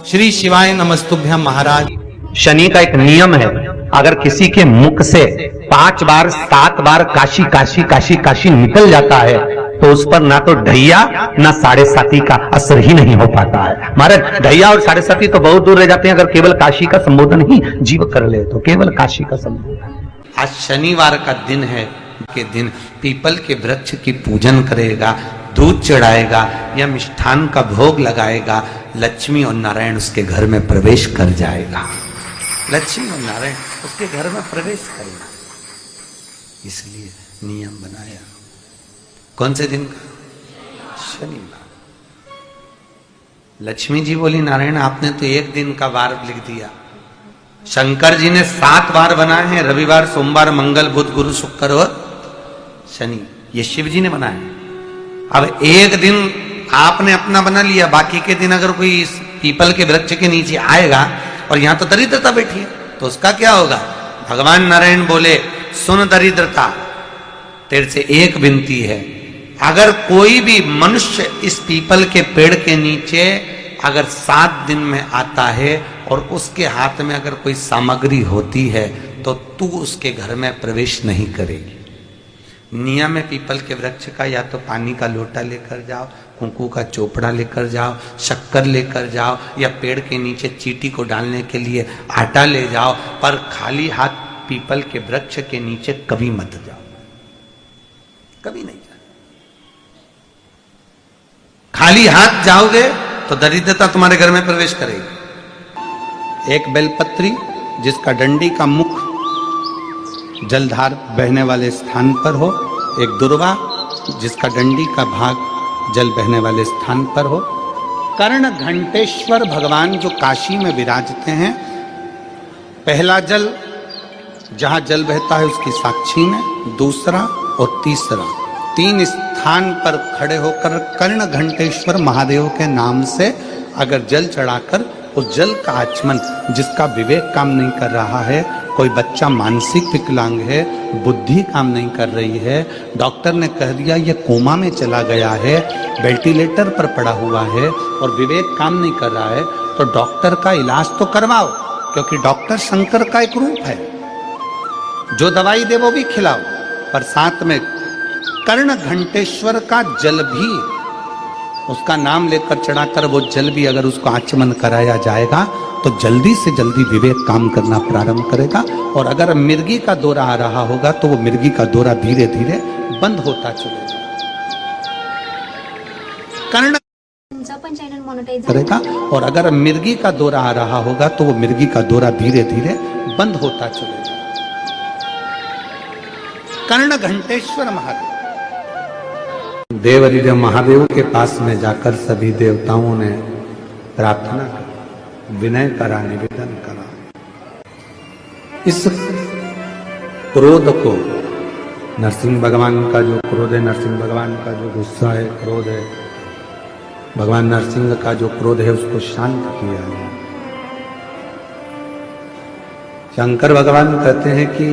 श्री शिवाय नमस्तुभ्यं महाराज। शनि का एक नियम है, अगर किसी के मुख से 5 बार 7 बार काशी काशी काशी काशी निकल जाता है तो उस पर ना तो ढैया ना 7.5 का असर ही नहीं हो पाता है। हमारे ढैया और 7.5 तो बहुत दूर रह जाते हैं, अगर केवल काशी का संबोधन ही जीव कर ले तो केवल काशी का संबोधन। आज शनिवार का दिन है, के दिन पीपल के वृक्ष की पूजन करेगा, दूध चढ़ाएगा या मिष्ठान का भोग लगाएगा, लक्ष्मी और नारायण उसके घर में प्रवेश कर जाएगा। लक्ष्मी और नारायण उसके घर में प्रवेश करेगा, इसलिए नियम बनाया। कौन से दिन का? शनिवार। लक्ष्मी जी बोली नारायण आपने तो एक दिन का वार लिख दिया, शंकर जी ने 7 बार बनाए हैं, रविवार सोमवार मंगल बुध गुरु शुक्र और शनि, ये शिव जी ने बनाया। अब एक दिन आपने अपना बना लिया, बाकी के दिन अगर कोई इस पीपल के वृक्ष के नीचे आएगा और यहां तो दरिद्रता बैठी है तो उसका क्या होगा? भगवान नारायण बोले सुन दरिद्रता, तेरे से एक विनती है, अगर कोई भी मनुष्य इस पीपल के पेड़ के नीचे अगर 7 दिन में आता है और उसके हाथ में अगर कोई सामग्री होती है तो तू उसके घर में प्रवेश नहीं करेगी। नियम है पीपल के वृक्ष का, या तो पानी का लोटा लेकर जाओ, कुंकू का चोपड़ा लेकर जाओ, शक्कर लेकर जाओ, या पेड़ के नीचे चींटी को डालने के लिए आटा ले जाओ, पर खाली हाथ पीपल के वृक्ष के नीचे कभी मत जाओ, कभी नहीं जाओ। खाली हाथ जाओगे तो दरिद्रता तुम्हारे घर में प्रवेश करेगी। एक बेलपत्री जिसका डंडी का मुख जलधार बहने वाले स्थान पर हो, एक दुर्वा जिसका डंडी का भाग जल बहने वाले स्थान पर हो। कर्ण घंटेश्वर भगवान जो काशी में विराजते हैं, पहला जल जहां जल बहता है उसकी साक्षी में, दूसरा और तीसरा 3 स्थान पर खड़े होकर कर्ण घंटेश्वर महादेव के नाम से अगर जल चढ़ाकर उस जल का आचमन, जिसका विवेक काम नहीं कर रहा है, कोई बच्चा मानसिक विकलांग है, बुद्धि काम नहीं कर रही है, डॉक्टर ने कह दिया ये कोमा में चला गया है, वेंटिलेटर पर पड़ा हुआ है और विवेक काम नहीं कर रहा है, तो डॉक्टर का इलाज तो करवाओ, क्योंकि डॉक्टर शंकर का एक रूप है। जो दवाई दे वो भी खिलाओ, पर साथ में कर्ण घंटेश्वर का जल भी, उसका नाम लेकर चढ़ाकर वो जल भी अगर उसको आचमन कराया जाएगा तो जल्दी से जल्दी विवेक काम करना प्रारंभ करेगा। और अगर मिर्गी का दौरा आ रहा होगा तो वो मिर्गी का दौरा धीरे धीरे बंद होता चलेगा। कर्ण करेगा, और अगर मिर्गी का दौरा आ रहा होगा तो वो मिर्गी का दौरा धीरे धीरे बंद होता चलेगा। कर्ण घंटेश्वर महादेव, देवरिज महादेव के पास में जाकर सभी देवताओं ने प्रार्थना की, विनय करा, निवेदन करा। इस क्रोध को, नरसिंह भगवान का जो क्रोध है, नरसिंह भगवान का जो गुस्सा है, क्रोध है, भगवान नरसिंह का जो क्रोध है उसको शांत किया है। शंकर भगवान कहते हैं कि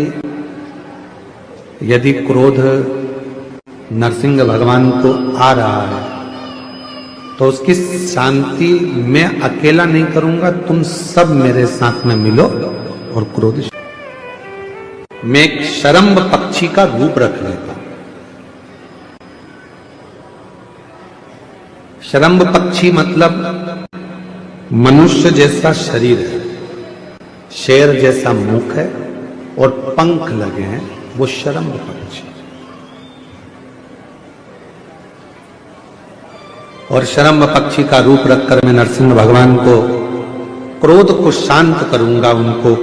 यदि क्रोध नरसिंह भगवान को आ रहा है तो उसकी शांति मैं अकेला नहीं करूंगा, तुम सब मेरे साथ में मिलो और क्रोध। मैं एक शरम्भ पक्षी का रूप रख लेता। शरम्भ पक्षी मतलब मनुष्य जैसा शरीर है, शेर जैसा मुख है और पंख लगे हैं, वो शरम्भ पक्षी। और शरम्भ पक्षी का रूप रखकर मैं नरसिंह भगवान को क्रोध को शांत करूंगा, उनको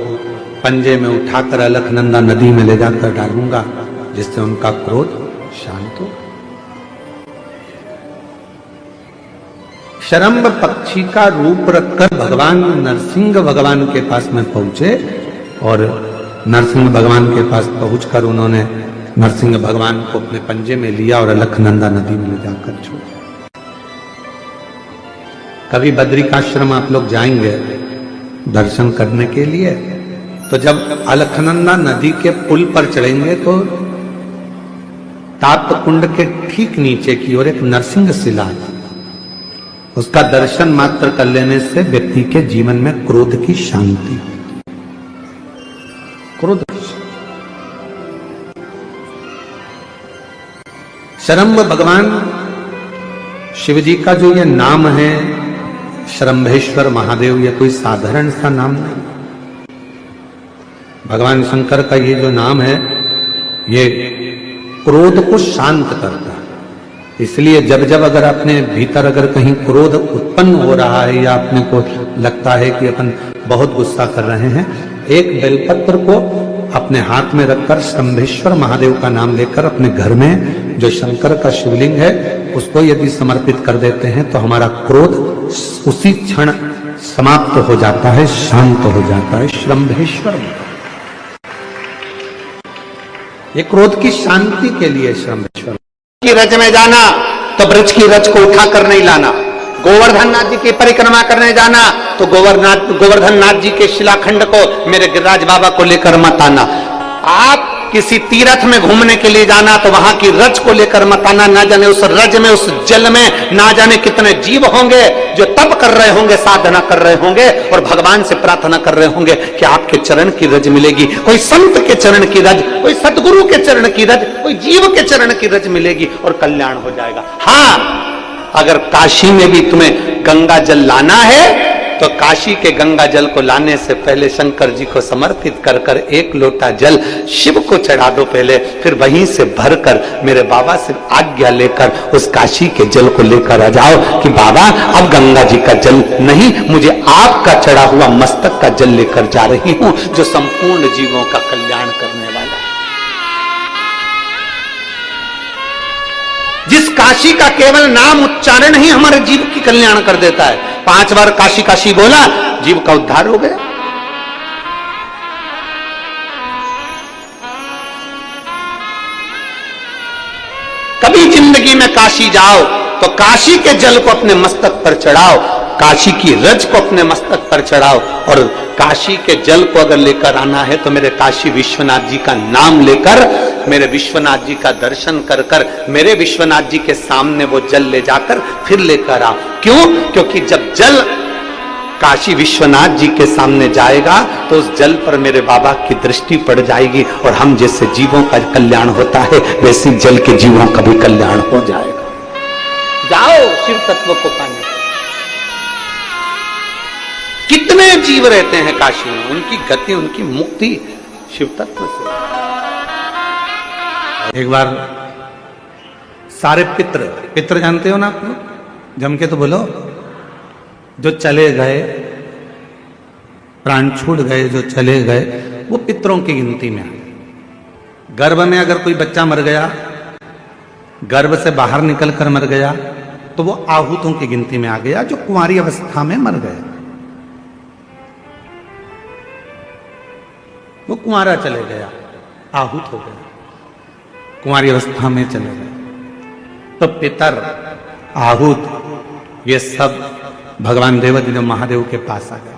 पंजे में उठाकर अलकनंदा नदी में ले जाकर डालूंगा, जिससे उनका क्रोध शांत हो। शरम्भ पक्षी का रूप रखकर भगवान नरसिंह भगवान के पास में पहुंचे और नरसिंह भगवान के पास पहुंचकर उन्होंने नरसिंह भगवान को अपने पंजे में लिया और अलकनंदा नदी में ले जाकर छोड़ा। कभी बद्रिकाश्रम आप लोग जाएंगे दर्शन करने के लिए, तो जब अलकनंदा नदी के पुल पर चढ़ेंगे तो ताप्त कुंड के ठीक नीचे की ओर एक नरसिंह शिला, उसका दर्शन मात्र कर लेने से व्यक्ति के जीवन में क्रोध की शांति, क्रोध शरम्भ भगवान शिव जी का जो ये नाम है शरम्भेश्वर महादेव, ये कोई साधारण सा नाम नहीं। भगवान शंकर का ये जो नाम है ये क्रोध को शांत करता है। इसलिए जब जब अगर अपने भीतर अगर कहीं क्रोध उत्पन्न हो रहा है या अपने को लगता है कि अपन बहुत गुस्सा कर रहे हैं, एक बेलपत्र को अपने हाथ में रखकर शंभेश्वर महादेव का नाम लेकर अपने घर में जो शंकर का शिवलिंग है उसको यदि समर्पित कर देते हैं तो हमारा क्रोध उसी क्षण समाप्त हो जाता है, शांत हो जाता है। शंभेश्वर ये क्रोध की शांति के लिए शंभेश्वर की रज में जाना तो ब्रज की रज को उठा कर नहीं लाना, गोवर्धन नाथ जी की परिक्रमा करने जाना तो गोवर्धन नाथ जी के शिलाखंड को मेरे गिरिराज बाबा को लेकर मत आना। आप किसी तीर्थ में घूमने के लिए जाना तो वहां की रज को लेकर मत आना। ना जाने उस रज में, उस जल में ना जाने कितने जीव होंगे जो तप कर रहे होंगे, साधना कर रहे होंगे और भगवान से प्रार्थना कर रहे होंगे कि आपके चरण की रज मिलेगी। कोई संत के चरण की रज, कोई सतगुरु के चरण की रज, कोई जीव के चरण की रज मिलेगी और कल्याण हो जाएगा। हाँ, अगर काशी में भी तुम्हें गंगा जल लाना है तो काशी के गंगा जल को लाने से पहले शंकर जी को समर्पित कर कर एक लोटा जल शिव को चढ़ा दो पहले, फिर वहीं से भरकर मेरे बाबा से आज्ञा लेकर उस काशी के जल को लेकर आ जाओ कि बाबा अब गंगा जी का जल नहीं, मुझे आपका चढ़ा हुआ मस्तक का जल लेकर जा रही हूं जो संपूर्ण जीवों का कल्याण करने वाला है। जिस काशी का केवल नाम उच्चारण ही हमारे जीव की कल्याण कर देता है। 5 बार काशी काशी बोला, जीव का उद्धार हो गया। कभी जिंदगी में काशी जाओ तो काशी के जल को अपने मस्तक पर चढ़ाओ, काशी की रज को अपने मस्तक पर चढ़ाओ और काशी के जल को अगर लेकर आना है तो मेरे काशी विश्वनाथ जी का नाम लेकर, मेरे विश्वनाथ जी का दर्शन कर कर मेरे विश्वनाथ जी के सामने वो जल ले जाकर फिर लेकर आओ। क्यों? क्योंकि जब जल काशी विश्वनाथ जी के सामने जाएगा तो उस जल पर मेरे बाबा की दृष्टि पड़ जाएगी और हम जैसे जीवों का कल्याण होता है वैसे जल के जीवों का भी कल्याण हो जाएगा। जाओ शिव तत्व को पाने। कितने जीव रहते हैं काशी में, उनकी गति, उनकी मुक्ति शिव तत्व से। एक बार सारे पितृ जानते हो ना आप लोग, जम के तो बोलो, जो चले गए, प्राण छूट गए, जो चले गए, वो पितरों की गिनती में आए। गर्भ में अगर कोई बच्चा मर गया, गर्भ से बाहर निकलकर मर गया तो वो आहूतों की गिनती में आ गया, जो कुंवारी अवस्था में मर गए। वो कुंवारा चले गया, आहूत हो गया, कुंवारी अवस्था में चले गए। तो पितर, आहूत, ये सब भगवान देवाधिदेव महादेव के पास आ गए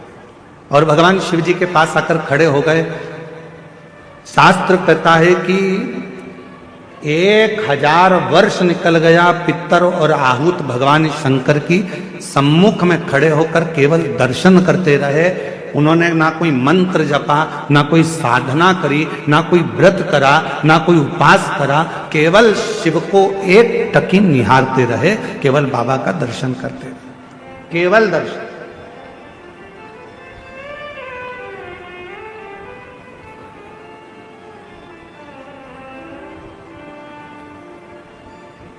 और भगवान शिव जी के पास आकर खड़े हो गए। शास्त्र कहता है कि 1000 वर्ष निकल गया, पितर और आहूत भगवान शंकर की सम्मुख में खड़े होकर केवल दर्शन करते रहे। उन्होंने ना कोई मंत्र जपा, ना कोई साधना करी, ना कोई व्रत करा, ना कोई उपास करा, केवल शिव को एक टकी निहारते रहे, केवल बाबा का दर्शन करते रहे, केवल दर्शन।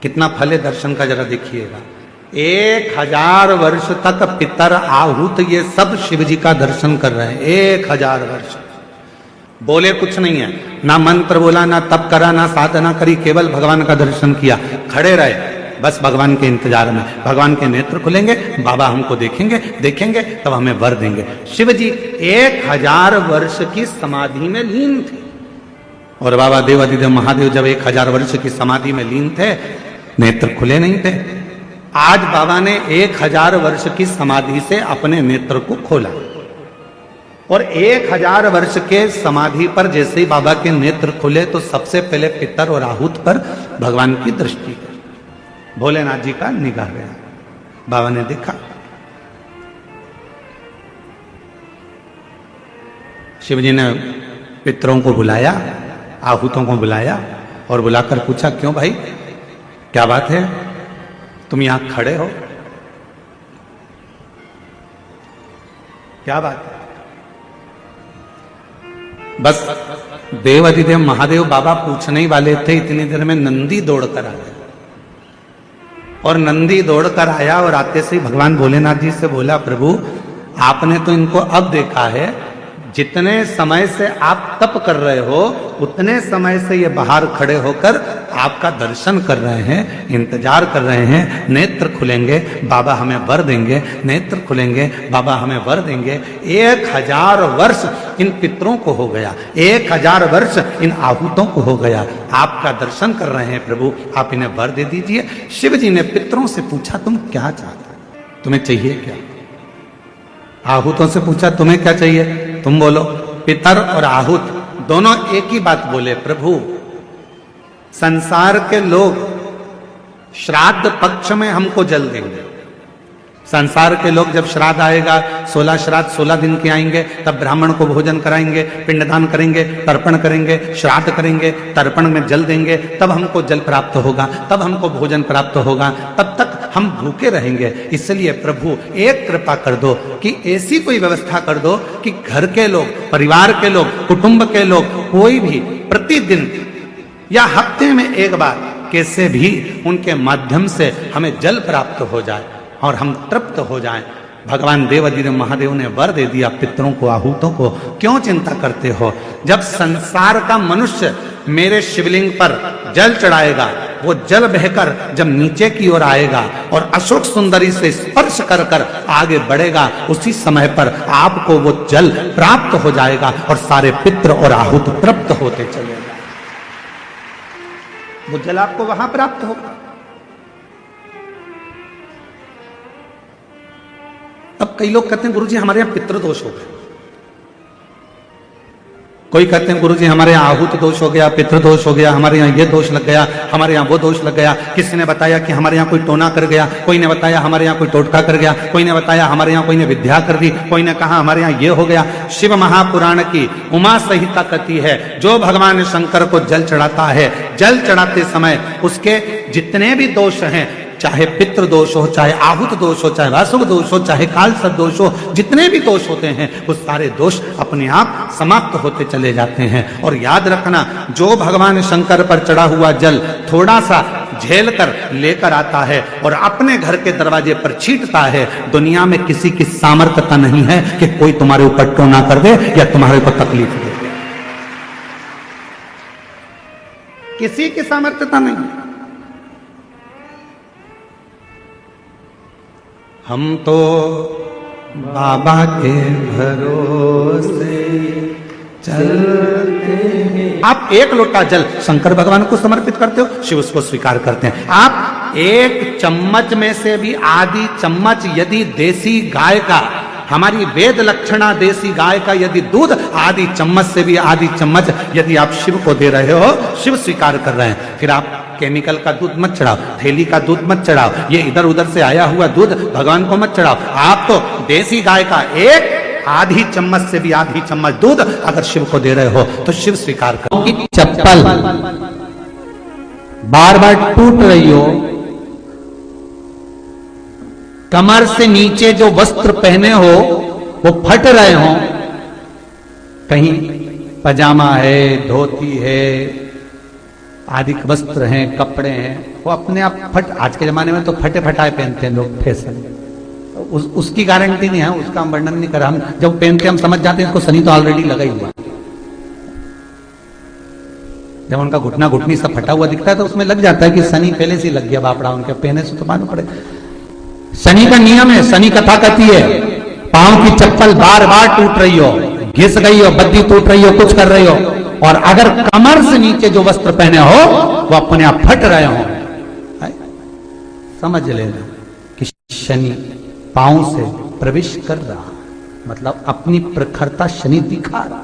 कितना फल है दर्शन का, जरा देखिएगा। 1000 वर्ष तक पितर, आहूत, ये सब शिव जी का दर्शन कर रहे हैं। 1000 वर्ष बोले कुछ नहीं है, ना मंत्र बोला, ना तप करा, ना साधना करी, केवल भगवान का दर्शन किया, खड़े रहे बस भगवान के इंतजार में। भगवान के नेत्र खुलेंगे, बाबा हमको देखेंगे तब हमें वर देंगे। शिव जी 1000 वर्ष की समाधि में लीन थे और बाबा देवाधिदेव महादेव जब 1000 वर्ष की समाधि में लीन थे, नेत्र खुले नहीं थे। आज बाबा ने 1000 वर्ष की समाधि से अपने नेत्र को खोला और 1000 वर्ष के समाधि पर जैसे ही बाबा के नेत्र खुले तो सबसे पहले पितर और आहूत पर भगवान की दृष्टि, भोलेनाथ जी का निगाह गया। बाबा ने देखा, शिवजी ने पितरों को बुलाया, आहूतों को बुलाया और बुलाकर पूछा, क्यों भाई, क्या बात है, तुम यहां खड़े हो, क्या बात है? बस देवाधिदेव महादेव बाबा पूछने ही वाले थे, इतनी देर में नंदी दौड़कर आ गया। और नंदी दौड़कर आया और आते से ही भगवान भोलेनाथ जी से बोला, प्रभु आपने तो इनको अब देखा है, जितने समय से आप तप कर रहे हो उतने समय से ये बाहर खड़े होकर आपका दर्शन कर रहे हैं, इंतजार कर रहे हैं, नेत्र खुलेंगे बाबा हमें वर देंगे, नेत्र खुलेंगे बाबा हमें वर देंगे। 1000 वर्ष इन पितरों को हो गया, 1000 वर्ष इन आहूतों को हो गया, आपका दर्शन कर रहे हैं प्रभु, आप इन्हें वर दे दीजिए। शिव जी ने पितरों से पूछा, तुम क्या चाहते हो, तुम्हें चाहिए क्या? आहूतों से पूछा, तुम्हें क्या चाहिए, तुम बोलो। पितर और आहूत दोनों एक ही बात बोले, प्रभु संसार के लोग श्राद्ध पक्ष में हमको जल देंगे। संसार के लोग जब श्राद्ध आएगा, 16 श्राद्ध 16 दिन के आएंगे, तब ब्राह्मण को भोजन कराएंगे, पिंडदान करेंगे, तर्पण करेंगे, श्राद्ध करेंगे, तर्पण में जल देंगे, तब हमको जल प्राप्त होगा, तब हमको भोजन प्राप्त होगा, तब तक हम भूखे रहेंगे। इसलिए प्रभु एक कृपा कर दो कि ऐसी कोई व्यवस्था कर दो कि घर के लोग, परिवार के लोग, कुटुंब के लोग, कोई भी प्रतिदिन या हफ्ते में एक बार कैसे भी उनके माध्यम से हमें जल प्राप्त हो जाए और हम तृप्त हो जाएं। भगवान देवाधिदेव महादेव ने वर दे दिया पितरों को, आहूतों को। क्यों चिंता करते हो? जब संसार का मनुष्य मेरे शिवलिंग पर जल चढ़ाएगा, वो जल बहकर जब नीचे की ओर आएगा और अशोक सुंदरी से स्पर्श कर कर आगे बढ़ेगा, उसी समय पर आपको वो जल प्राप्त हो जाएगा और सारे पित्र और आहूत तृप्त होते चले जाएंगे। वो जल आपको वहां प्राप्त होगा। अब कई लोग कहते हैं गुरुजी हमारे यहां पितृदोष हो गए, कोई कहते हैं गुरुजी हमारे यहाँ आहूत दोष हो गया, पितृदोष हो गया, हमारे यहाँ ये दोष लग गया, हमारे यहाँ वो दोष लग गया। किसी ने बताया कि हमारे यहाँ कोई टोना कर गया, कोई ने बताया हमारे यहाँ कोई टोटका कर गया, कोई ने बताया हमारे यहाँ कोई ने विद्या कर दी, कोई ने कहा हमारे यहाँ ये हो गया। शिव महापुराण की उमा संहिता कहती है, जो भगवान शंकर को जल चढ़ाता है, जल चढ़ाते समय उसके जितने भी दोष हैं, चाहे पितृ दोष हो, चाहे आहूत दोष हो, चाहे वासुक दोष हो, चाहे कालसर्प दोष हो, जितने भी दोष होते हैं वो सारे दोष अपने आप समाप्त होते चले जाते हैं। और याद रखना, जो भगवान शंकर पर चढ़ा हुआ जल थोड़ा सा झेल कर लेकर आता है और अपने घर के दरवाजे पर छींटता है, दुनिया में किसी की सामर्थ्यता नहीं है कि कोई तुम्हारे ऊपर टोना कर दे या तुम्हारे ऊपर तकलीफ दे। किसी की सामर्थ्यता नहीं। हम तो बाबा के भरोसे चलते हैं। आप एक लोटा जल शंकर भगवान को समर्पित करते हो, शिव उसको स्वीकार करते हैं। आप एक चम्मच में से भी आधी चम्मच यदि देसी गाय का, हमारी वेद लक्षणा देसी गाय का यदि दूध आधी चम्मच से भी आधी चम्मच यदि आप शिव को दे रहे हो, शिव स्वीकार कर रहे हैं। फिर आप केमिकल का दूध मत चढ़ाओ, थैली का दूध मत चढ़ाओ, ये इधर उधर से आया हुआ दूध भगवान को मत चढ़ाओ। आप तो देसी गाय का एक आधी चम्मच से भी आधी चम्मच दूध अगर शिव को दे रहे हो तो शिव स्वीकार करो। चप्पल बार बार टूट रही हो, कमर से नीचे जो वस्त्र पहने हो वो फट रहे हो, कहीं पजामा है, धोती है, आदि वस्त्र हैं, कपड़े हैं, वो अपने आप फट, आज के जमाने में तो फटे फटाए पहनते हैं लोग, फैशन। उसकी गारंटी नहीं है, उसका हम वर्णन नहीं कर रहा। हम जब पहनते हम समझ जाते हैं इसको शनि तो ऑलरेडी लगा ही हुआ। जब उनका घुटना घुटनी सब फटा हुआ दिखता है तो उसमें लग जाता है कि शनि पहले से लग गया बापड़ा, उनके पहने से तो मालूम पड़े। शनि का नियम है, शनि कथा कहती है, पांव की चप्पल बार बार टूट रही हो, घिस गई हो, बद्दी टूट रही हो, कुछ कर रही हो, और अगर कमर से नीचे जो वस्त्र पहने हो वो अपने आप फट रहे हो, समझ लेना कि शनि पांव से प्रवेश कर रहा, मतलब अपनी प्रखरता शनि दिखा रहा।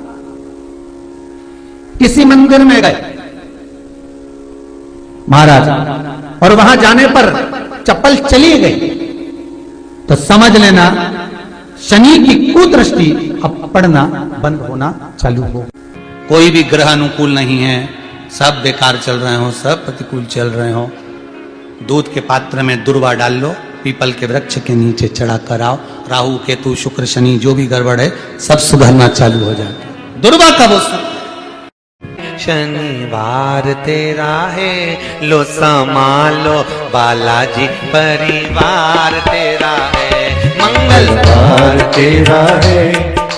किसी मंदिर में गए महाराज और वहां जाने पर चप्पल चली गई, तो समझ लेना शनि की कुदृष्टि अब पड़ना बंद होना चालू हो। कोई भी ग्रह अनुकूल नहीं है, सब बेकार चल रहे हो, सब प्रतिकूल चल रहे हो, दूध के पात्र में दुर्वा डाल लो, पीपल के वृक्ष के नीचे चढ़ा कर आओ, राहु केतु शुक्र शनि जो भी गड़बड़ है सब सुधरना चालू हो जाएगा। दुर्वा कब हो? शनिवार तेरा है लो संभालो बालाजी परिवार तेरा है, मंगलवार तेरा है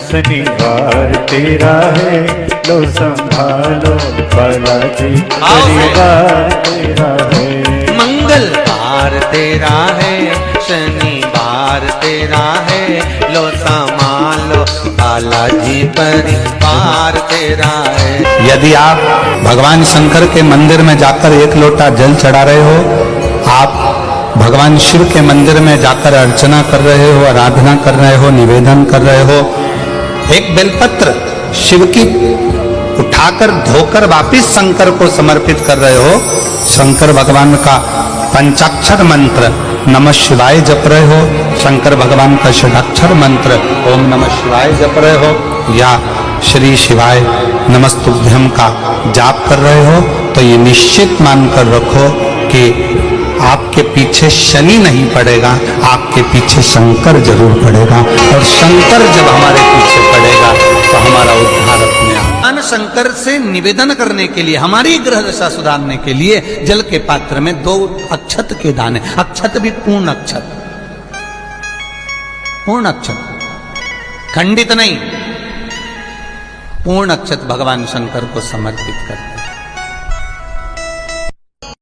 शनिवार तेरा है लो संभालो बालाजी परिवार तेरा है, मंगलवार तेरा है शनिवार तेरा है लो संभालो बालाजी परिवार तेरा है। यदि आप भगवान शंकर के मंदिर में जाकर एक लोटा जल चढ़ा रहे हो, आप भगवान शिव के मंदिर में जाकर अर्चना कर रहे हो, आराधना कर रहे हो, निवेदन कर रहे हो, एक बेलपत्र शिव की उठाकर धोकर वापिस शंकर को समर्पित कर रहे हो, शंकर भगवान का पंचाक्षर मंत्र नमः शिवाय जप रहे हो, शंकर भगवान का षडाक्षर मंत्र ओम नमः शिवाय जप रहे हो, या श्री शिवाय नमस्तुभ्यम का जाप कर रहे हो, तो ये निश्चित मानकर रखो कि आपके पीछे शनि नहीं पड़ेगा, आपके पीछे शंकर जरूर पड़ेगा, और शंकर जब हमारे पीछे पड़ेगा तो हमारा उद्धार अपने आप। शंकर से निवेदन करने के लिए, हमारी ग्रह दशा सुधारने के लिए जल के पात्र में 2 अक्षत के दाने, अक्षत भी पूर्ण अक्षत, पूर्ण अक्षत, खंडित नहीं, पूर्ण अक्षत भगवान शंकर को समर्पित करते हैं।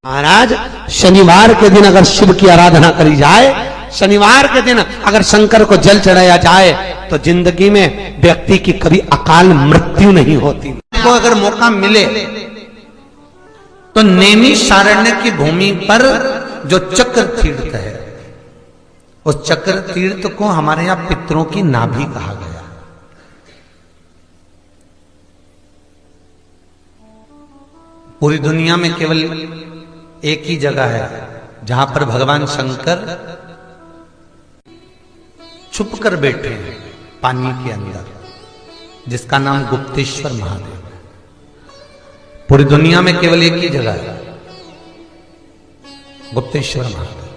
महाराज शनिवार के दिन अगर शिव की आराधना करी जाए, शनिवार के दिन अगर शंकर को जल चढ़ाया जाए, तो जिंदगी में व्यक्ति की कभी अकाल मृत्यु नहीं होती। को अगर मौका मिले तो नैमिषारण्य की भूमि पर जो चक्र तीर्थ है, उस चक्र तीर्थ को हमारे यहां पितरों की नाभि कहा गया। पूरी दुनिया में केवल एक ही जगह है जहां पर भगवान शंकर छुप कर बैठे हैं पानी के अंदर, जिसका नाम गुप्तेश्वर महादेव है। पूरी दुनिया में केवल एक ही जगह है, गुप्तेश्वर महादेव,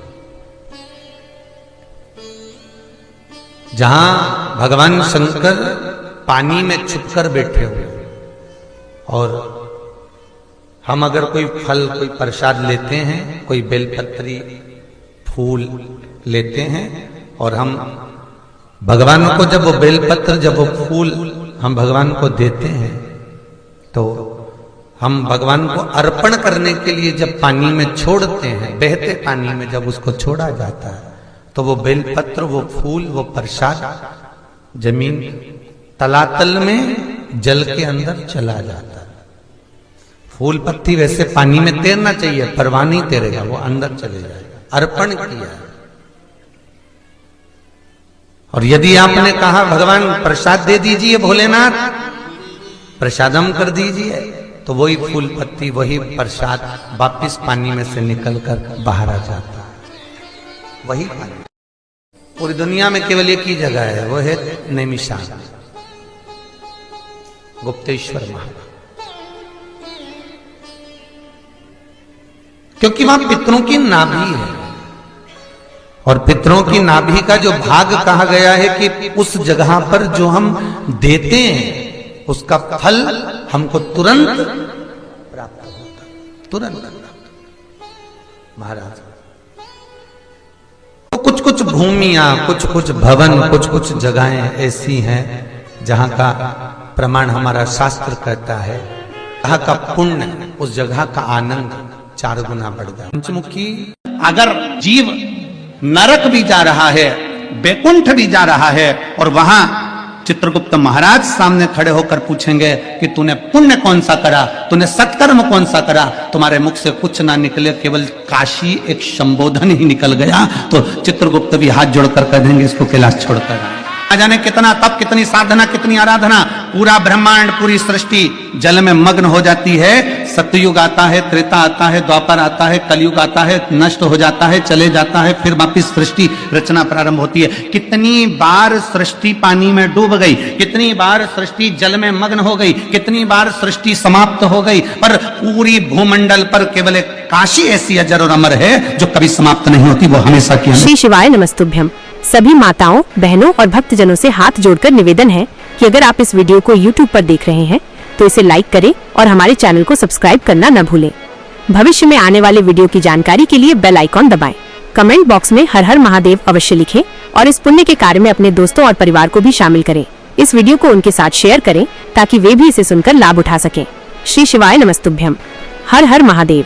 जहां भगवान शंकर पानी में छुपकर बैठे हुए। और हम अगर कोई फल, कोई प्रसाद लेते हैं, कोई बेलपत्री फूल लेते हैं, और हम भगवान को जब वो बेलपत्र, जब वो फूल हम भगवान को देते हैं, तो हम भगवान को अर्पण करने के लिए जब पानी में छोड़ते हैं, बहते पानी में जब उसको छोड़ा जाता है, तो वो बेलपत्र, वो फूल, वो प्रसाद जमीन तलातल में जल के अंदर चला जाता है। फूल पत्ती वैसे पानी में तैरना चाहिए, परवाह नहीं तैरेगा, वो अंदर चले जाएगा, अर्पण किया है। और यदि आपने कहा भगवान प्रसाद दे दीजिए भोलेनाथ, प्रसादम कर दीजिए, तो वही फूल पत्ती, वही प्रसाद वापिस पानी में से निकलकर बाहर आ जाता है, वही पानी। पूरी दुनिया में केवल एक ही जगह है, वो है नैमिषारण्य, गुप्तेश्वर महादेव, क्योंकि वहां पितरों की नाभि है। और पितरों की नाभि का जो भाग कहा गया है कि उस जगह पर जो हम देते हैं, उसका फल हमको तुरंत प्राप्त होता, तुरंत महाराज। तो कुछ कुछ भूमियां, कुछ कुछ भवन, कुछ कुछ जगहें ऐसी हैं जहां का प्रमाण हमारा शास्त्र कहता है, जहां का पुण्य, उस जगह का आनंद 4 गुना बढ़ जाए। पंचमुखी अगर जीव नरक भी जा रहा है, बैकुंठ भी जा रहा है, और वहां चित्रगुप्त महाराज सामने खड़े होकर पूछेंगे कि तूने पुण्य कौन सा करा, तूने सत्कर्म कौन सा करा, तुम्हारे मुख से कुछ ना निकले, केवल काशी एक संबोधन ही निकल गया, तो चित्रगुप्त भी हाथ जोड़कर कह देंगे इसको कैलाश छोड़कर आ जाने। कितना तप, कितनी साधना, कितनी आराधना, पूरा ब्रह्मांड, पूरी सृष्टि जल में मग्न हो जाती है, सत्ययुग आता है, त्रेता आता है, द्वापर आता है, कलयुग आता है, नष्ट हो जाता है, चले जाता है, फिर वापिस सृष्टि रचना प्रारंभ होती है। कितनी बार सृष्टि पानी में डूब गई, कितनी बार सृष्टि जल में मग्न हो गई, कितनी बार सृष्टि समाप्त हो गई, पर पूरी भूमंडल पर केवल एक काशी ऐसी अजर और अमर है जो कभी समाप्त नहीं होती, वो हमेशा की हमेशा। श्री शिवाय नमस्तुभ्यम। सभी माताओं, बहनों और भक्तजनों से हाथ जोड़कर निवेदन है कि अगर आप इस वीडियो को YouTube पर देख रहे हैं तो इसे लाइक करें और हमारे चैनल को सब्सक्राइब करना न भूलें। भविष्य में आने वाले वीडियो की जानकारी के लिए बेल आइकॉन दबाएं। कमेंट बॉक्स में हर हर महादेव अवश्य लिखें और इस पुण्य के कार्य में अपने दोस्तों और परिवार को भी शामिल करें। इस वीडियो को उनके साथ शेयर करें ताकि वे भी इसे सुनकर लाभ उठा सकें। श्री शिवाय नमस्तुभ्यम। हर हर महादेव।